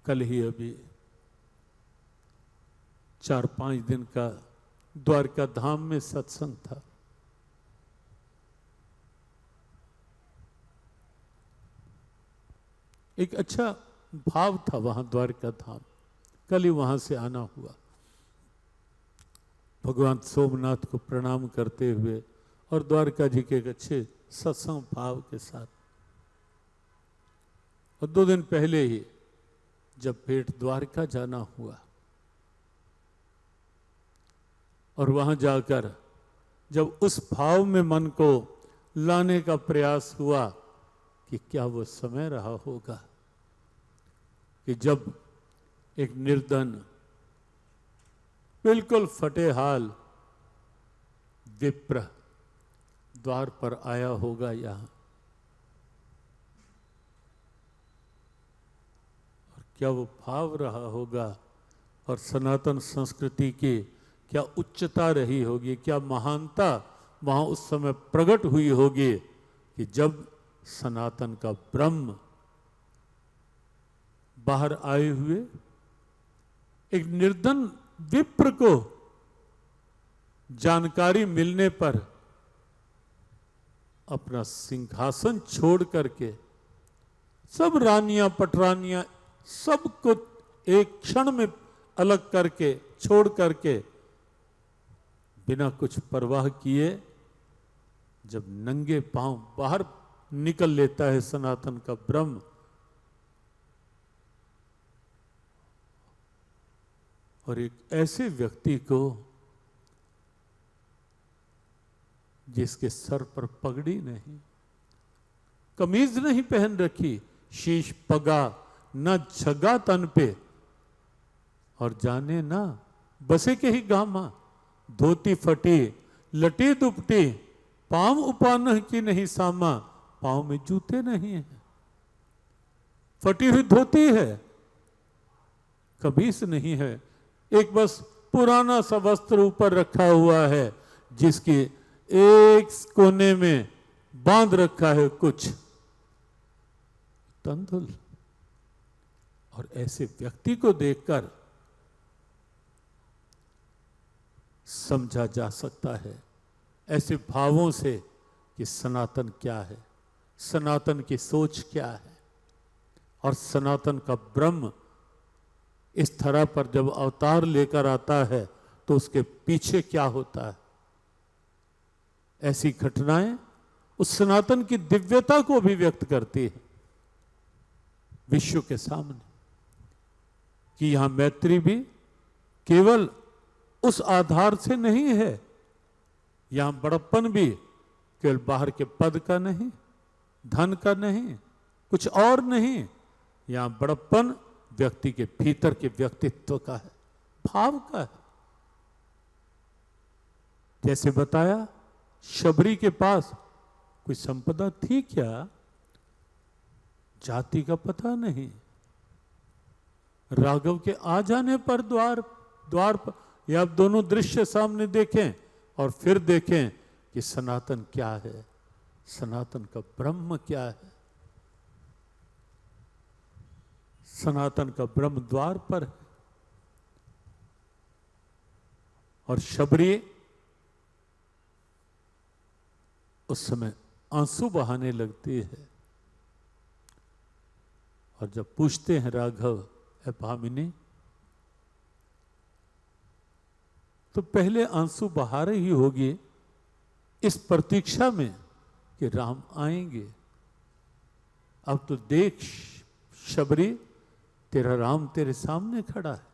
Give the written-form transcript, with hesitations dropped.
कल ही अभी 4-5 दिन का द्वारका धाम में सत्संग था। एक अच्छा भाव था वहां द्वारका धाम। कल ही वहां से आना हुआ, भगवान सोमनाथ को प्रणाम करते हुए और द्वारका जी के एक अच्छे सत्संग भाव के साथ। और 2 दिन पहले ही जब भेंट द्वारका जाना हुआ और वहां जाकर जब उस भाव में मन को लाने का प्रयास हुआ कि क्या वो समय रहा होगा कि जब एक निर्धन बिल्कुल फटे हाल विप्र द्वार पर आया होगा यहां, और क्या वो भाव रहा होगा और सनातन संस्कृति की क्या उच्चता रही होगी, क्या महानता वहां उस समय प्रकट हुई होगी कि जब सनातन का ब्रह्म बाहर आए हुए एक निर्धन विप्र को जानकारी मिलने पर अपना सिंहासन छोड़ करके सब रानियां पटरानियां सबको एक क्षण में अलग करके छोड़ करके बिना कुछ परवाह किए जब नंगे पांव बाहर निकल लेता है सनातन का ब्रह्म, और एक ऐसे व्यक्ति को जिसके सर पर पगड़ी नहीं, कमीज नहीं पहन रखी, शीश पगा न छगा तन पे, और जाने ना बसे के ही गामा, धोती फटी लटी दुपटी, पांव उपान की नहीं सामा, पांव में जूते नहीं है, फटी हुई धोती है, कमीज नहीं है, एक बस पुराना सा वस्त्र ऊपर रखा हुआ है जिसकी एक कोने में बांध रखा है कुछ तंदुल। और ऐसे व्यक्ति को देखकर समझा जा सकता है ऐसे भावों से कि सनातन क्या है, सनातन की सोच क्या है, और सनातन का ब्रह्म इस तरह पर जब अवतार लेकर आता है तो उसके पीछे क्या होता है। ऐसी घटनाएं उस सनातन की दिव्यता को भी व्यक्त करती है विश्व के सामने कि यहां मैत्री भी केवल उस आधार से नहीं है, यहां बड़प्पन भी केवल बाहर के पद का नहीं, धन का नहीं, कुछ और नहीं, यहां बड़प्पन व्यक्ति के भीतर के व्यक्तित्व का है, भाव का है। जैसे बताया शबरी के पास कोई संपदा थी क्या, जाति का पता नहीं, राघव के आ जाने पर द्वार पर, या आप दोनों दृश्य सामने देखें और फिर देखें कि सनातन क्या है, सनातन का ब्रह्म क्या है। सनातन का ब्रह्म द्वार पर है, और शबरी उस समय आंसू बहाने लगती है, और जब पूछते हैं राघव ए भामिनी, तो पहले आंसू बहा रही होगी इस प्रतीक्षा में कि राम आएंगे। अब तो देख शबरी, तेरा राम तेरे सामने खड़ा है,